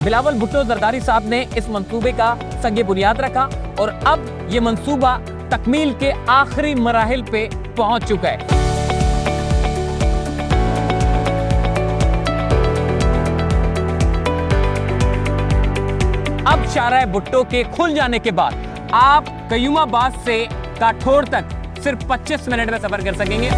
बिलावल भुट्टो जरदारी साहब ने इस मंसूबे का संग बुनियाद रखा और अब ये मंसूबा तकमील के आखिरी मराहिल पे पहुंच चुका है। अब शाहराह भुट्टो के खुल जाने के बाद आप कयूमाबाद से काठोर तक सिर्फ 25 मिनट में सफर कर सकेंगे।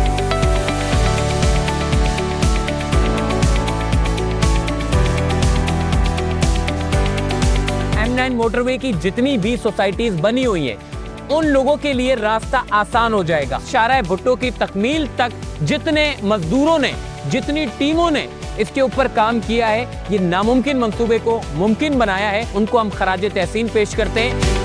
M9 मोटरवे की जितनी भी सोसाइटीज बनी हुई हैं, उन लोगों के लिए रास्ता आसान हो जाएगा। शाहराह भुट्टो की तकमील तक जितने मजदूरों ने, जितनी टीमों ने इसके ऊपर काम किया है, ये नामुमकिन मंसूबे को मुमकिन बनाया है, उनको हम खराज तहसीन पेश करते हैं।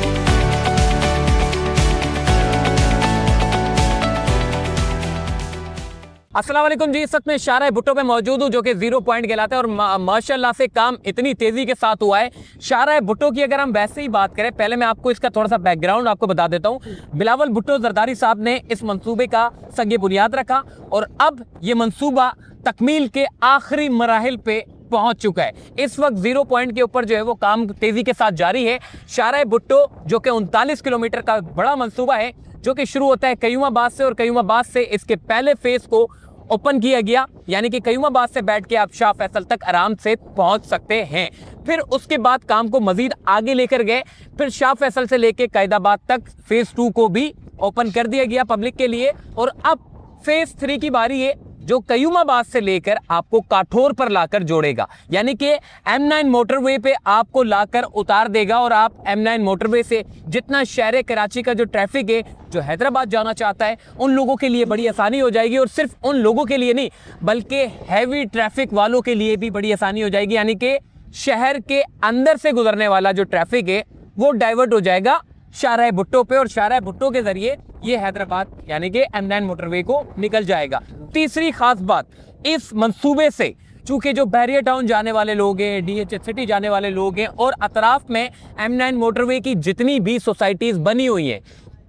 अस्सलाम वालेकुम जी, इस वक्त में शाहराह भुट्टो पे मौजूद हूँ जो कि 0 पॉइंट कहलाता है और माशाल्लाह से काम इतनी तेजी के साथ हुआ है। शाहराह भुट्टो की अगर हम वैसे ही बात करें, पहले मैं आपको इसका थोड़ा सा बैकग्राउंड आपको बता देता हूँ। बिलावल भुट्टो जरदारी साहब ने इस मंसूबे का संग बुनियाद रखा और अब ये मंसूबा तकमील के आखिरी मराहिल पे पहुंच चुका है। इस वक्त 0 पॉइंट के ऊपर जो है वो काम तेजी के साथ जारी है। शाहराह भुट्टो जो कि 39 किलोमीटर का बड़ा मंसूबा है, जो कि शुरू होता है कयूमाबाद से और कयूमाबाद से इसके पहले फेज को ओपन किया गया, यानी कि कयूमाबाद से बैठ के आप शाह फैसल तक आराम से पहुंच सकते हैं। फिर उसके बाद काम को मजीद आगे लेकर गए, फिर शाह फैसल से लेके कैदाबाद तक फेज 2 को भी ओपन कर दिया गया पब्लिक के लिए। और अब फेज 3 की बारी है, जो कयूमाबाद से लेकर आपको काठोर पर लाकर जोड़ेगा, यानी कि M9 मोटरवे पे आपको लाकर उतार देगा और आप M9 मोटरवे से जितना शहर कराची का जो ट्रैफिक है, जो हैदराबाद जाना चाहता है, उन लोगों के लिए बड़ी आसानी हो जाएगी। और सिर्फ उन लोगों के लिए नहीं, बल्कि हैवी ट्रैफिक वालों के लिए भी बड़ी आसानी हो जाएगी, यानी कि शहर के अंदर से गुजरने वाला जो ट्रैफिक है वो डाइवर्ट हो जाएगा शाहराह भुट्टो पे और शाहराह भुट्टो के जरिए ये हैदराबाद यानी कि M9 मोटरवे को निकल जाएगा। तीसरी खास बात, इस मंसूबे से चूंकि जो बैरियर टाउन जाने वाले लोग हैं, DHH सिटी जाने वाले लोग हैं और अतराफ में M9 मोटरवे की जितनी भी सोसाइटीज बनी हुई हैं,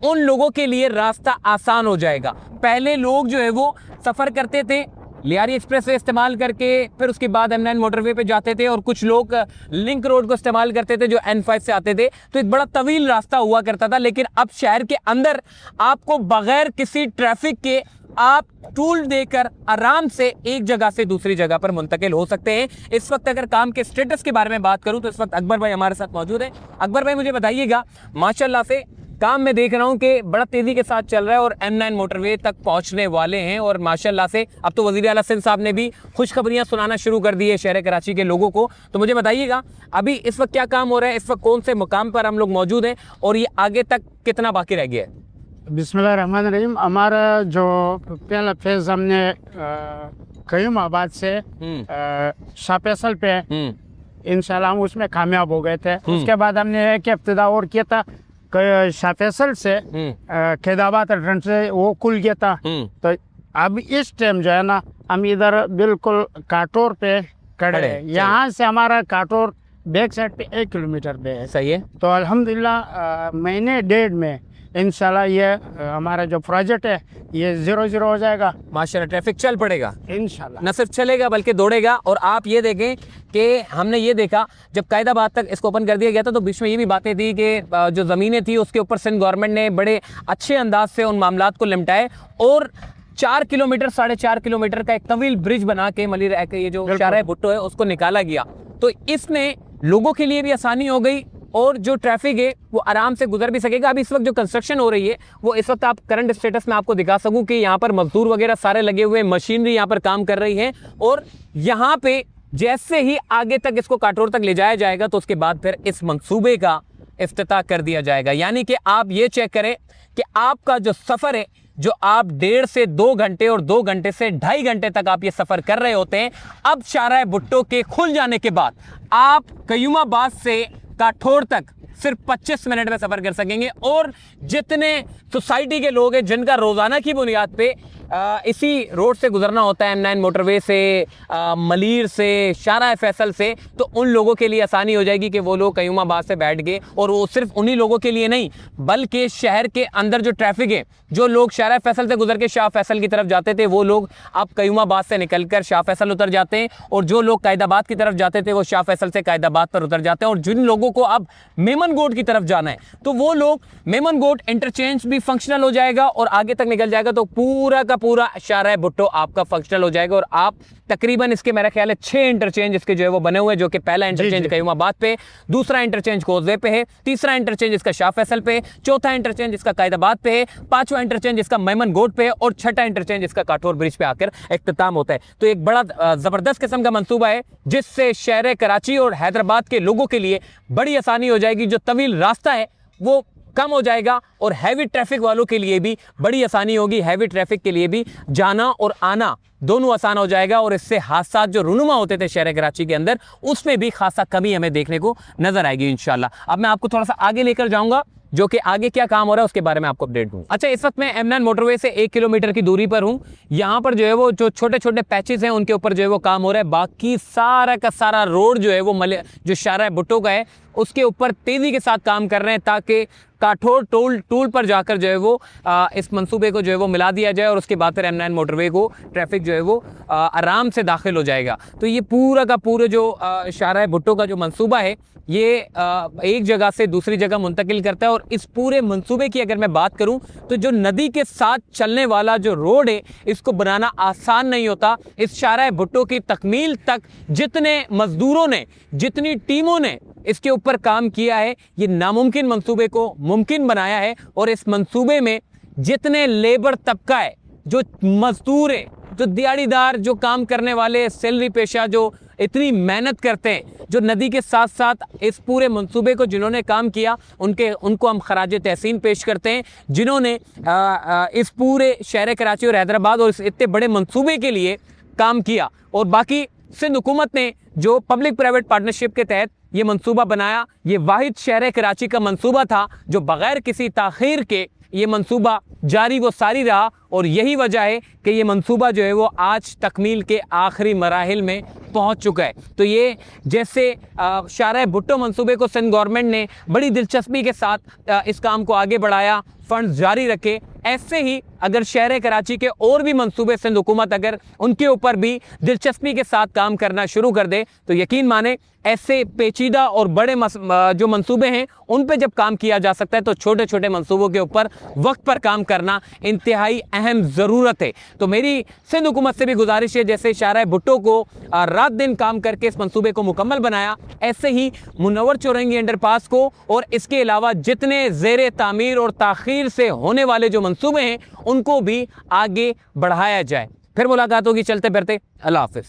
उन लोगों के लिए रास्ता आसान हो जाएगा। पहले लोग जो है वो सफर करते थे लियारी एक्सप्रेस वे इस्तेमाल करके, फिर उसके बाद M9 मोटरवे पे जाते थे और कुछ लोग लिंक रोड को इस्तेमाल करते थे जो N5 से आते थे, तो एक बड़ा तवील रास्ता हुआ करता था। लेकिन अब शहर के अंदर आपको बगैर किसी ट्रैफिक के आप टूल देकर आराम से एक जगह से दूसरी जगह पर मुंतकिल हो सकते हैं। इस वक्त अगर काम के स्टेटस के बारे में बात करूं तो इस वक्त अकबर भाई हमारे साथ मौजूद है। अकबर भाई, मुझे बताइएगा, माशाल्लाह से काम मैं देख रहा हूं कि बड़ा तेजी के साथ चल रहा है और M9 मोटरवे तक पहुंचने वाले हैं और माशाल्लाह से अब तो वज़ीर आला सिंध साहब ने भी खुशखबरियां सुनाना शुरू कर दी है शहर कराची के लोगों को। तो मुझे बताइएगा अभी इस वक्त क्या काम हो रहा है, इस वक्त कौन से मुकाम पर हम लोग मौजूद हैं और ये आगे तक कितना बाकी रह गया है? बिस्मिल्लाहिर्रहमानिर्रहीम। हमारा जो पहला फेज हमने कयूमाबाद से शाह फैसल पे इंशाल्लाह हम उसमें कामयाब हो गए थे। उसके बाद हमने एक इब्तिदा और किया था शाह फैसल से कैदाबाद ट्रेन से, वो खुल गया था। तो अब इस टाइम जो है ना, हम इधर बिल्कुल काठोर पे खड़े हैं। यहाँ से हमारा काठोर बैक साइड पे 1 किलोमीटर पे है। सही है। तो अल्हम्दुलिल्लाह महीने 1.5 में इंशाल्लाह ये हमारा जो प्रोजेक्ट है ये 0-0 हो जाएगा। माशाल्लाह ट्रैफिक चल पड़ेगा इंशाल्लाह, न सिर्फ चलेगा बल्कि दौड़ेगा। और आप ये देखें कि हमने ये देखा जब कैदाबाद तक इसको ओपन कर दिया गया था तो बीच में ये भी बातें थी कि जो ज़मीनें थी उसके ऊपर सिंध गवर्नमेंट ने बड़े अच्छे अंदाज से उन मामलात को निपटाए और 4 किलोमीटर 4.5 किलोमीटर का एक तवील ब्रिज बना के मली ये जो शाहराह भुट्टो है उसको निकाला गया। तो इसमें लोगों के लिए भी आसानी हो गई और जो ट्रैफिक है वो आराम से गुजर भी सकेगा। अब इस वक्त जो कंस्ट्रक्शन हो रही है वो इस वक्त आप करंट स्टेटस में आपको दिखा सकूं कि यहाँ पर मजदूर वगैरह सारे लगे हुए, मशीनरी यहाँ पर काम कर रही है और यहाँ पे जैसे ही आगे तक इसको काठोर तक ले जाया जाएगा तो उसके बाद फिर इस मंसूबे का इफ्तिताह कर दिया जाएगा। यानी कि आप ये चेक करें कि आपका जो सफ़र है, जो आप 1.5 से 2 घंटे और 2 घंटे से 2.5 घंटे तक आप ये सफ़र कर रहे होते हैं, अब शाहराह भुट्टो के खुल जाने के बाद आप कयूमाबाद से काठोर तक सिर्फ 25 मिनट में सफ़र कर सकेंगे। और जितने सोसाइटी के लोग हैं जिनका रोज़ाना की बुनियाद पे इसी रोड से गुजरना होता है, M9 मोटरवे से, मलीर से, शाहराह फैसल से, तो उन लोगों के लिए आसानी हो जाएगी कि वो लोग कयूमाबाद से बैठ गए। और वो सिर्फ उन्हीं लोगों के लिए नहीं, बल्कि शहर के अंदर जो ट्रैफिक है, जो लोग शाहराह फैसल से गुजर के शाह फैसल की तरफ जाते थे, वो लोग अब कयूमाबाद से निकलकर शाह फैसल उतर जाते हैं, और जो लोग कायदाबाद की तरफ जाते थे वो शाह फैसल से कायदाबाद पर उतर जाते हैं। और जिन लोगों को अब मेमनगोट की तरफ जाना है, तो वो लोग मेमनगोट इंटरचेंज भी फंक्शनल हो जाएगा और आगे तक निकल जाएगा, तो पूरा का पूरा शाहराह भुट्टो आपका फंक्शनल हो जाएगा। और आप तकरीबन इसके मेरा ख्याल है 6 इंटरचेंज इसके जो है वो बने हुए हैं, जो कि पहला इंटरचेंज कयूमाबाद पे, दूसरा इंटरचेंज कोसवे पे है, तीसरा इंटरचेंज इसका शाह फैसल पे, चौथा इंटरचेंज इसका कायदाबाद पे है, पांचवा इंटरचेंज इसका मेमनगोट पे है, और छठा इंटरचेंज इसका काठौर ब्रिज पे आकर इख्तिताम होता है। तो एक बड़ा जबरदस्त किस्म का मंसूबा है, जिससे शहर कराची और हैदराबाद के लोगों के लिए बड़ी आसानी हो जाएगी। जो तवील रास्ता है वो कम हो जाएगा, और हैवी ट्रैफिक वालों के लिए भी बड़ी आसानी होगी। हैवी ट्रैफिक के लिए भी जाना और आना दोनों आसान हो जाएगा, और इससे हादसा जो रुनुमा होते थे शहर कराची के अंदर, उसमें भी खासा कमी हमें देखने को नजर आएगी इंशाल्लाह। अब मैं आपको थोड़ा सा आगे लेकर जाऊंगा, जो कि आगे क्या काम हो रहा है उसके बारे में आपको अपडेट दूं। अच्छा, इस वक्त मैं M9 मोटरवे से 1 किलोमीटर की दूरी पर हूं। यहाँ पर जो है वो जो छोटे छोटे पैचेस हैं उनके ऊपर जो है वो काम हो रहा है। बाकी सारा का सारा रोड जो है वो जो शाहराह भुट्टो का है उसके ऊपर तेजी के साथ काम कर रहे हैं, ताकि काठौर टूल पर जाकर जो है वो इस मंसूबे को जो है वो मिला दिया जाए, और उसके बाद फिर M9 मोटरवे को ट्रैफिक जो है वो आराम से दाखिल हो जाएगा। तो ये पूरा का पूरा जो शाहराह भुट्टो का जो मंसूबा है, ये एक जगह से दूसरी जगह मुंतकिल करता है। और इस पूरे मंसूबे की अगर मैं बात करूं, तो जो नदी के साथ चलने वाला जो रोड है, इसको बनाना आसान नहीं होता। इस शाहराह भुट्टो की तकमील तक जितने मजदूरों ने, जितनी टीमों ने इसके ऊपर काम किया है, ये नामुमकिन मंसूबे को मुमकिन बनाया है। और इस मंसूबे में जितने लेबर तबका है, जो मजदूर है, जो दिहाड़ीदार, जो काम करने वाले सैलरी पेशा, जो इतनी मेहनत करते हैं, जो नदी के साथ साथ इस पूरे मंसूबे को जिन्होंने काम किया, उनको हम खराज तहसीन पेश करते हैं, जिन्होंने इस पूरे शहर कराची और हैदराबाद और इस इतने बड़े मंसूबे के लिए काम किया। और बाकी सिंध हुकूमत ने जो पब्लिक प्राइवेट पार्टनरशिप के तहत ये मंसूबा बनाया, ये वाहिद शहर कराची का मंसूबा था जो बगैर किसी ताख़ीर के ये मंसूबा जारी वो सारी रहा। और यही वजह है कि ये मंसूबा जो है वो आज तकमील के आखिरी मराहिल में पहुंच चुका है। तो ये जैसे शाहराह भुट्टो मंसूबे को सिंध गवर्नमेंट ने बड़ी दिलचस्पी के साथ इस काम को आगे बढ़ाया, फंड जारी रखे, ऐसे ही अगर शहर कराची के और भी मंसूबे सिंध हुकूमत अगर उनके ऊपर भी दिलचस्पी के साथ काम करना शुरू कर दे, तो यकीन माने ऐसे पेचीदा और बड़े जो मंसूबे हैं उन पे जब काम किया जा सकता है, तो छोटे छोटे मंसूबों के ऊपर वक्त पर काम करना इंतहाई अहम ज़रूरत है। तो मेरी सिंध हुकूमत से भी गुजारिश है, जैसे शाहराह भुट्टो को रात दिन काम करके इस मंसूबे को मुकम्मल बनाया, ऐसे ही मुनव्वर चौरंगी अंडरपास को और इसके अलावा जितने ज़ेरे तामीर और ताख़ीर से होने वाले जो मंसूबे हैं उनको भी आगे बढ़ाया जाए। फिर मुलाकात होगी, चलते फिरते। अल्लाह हाफ़िज़।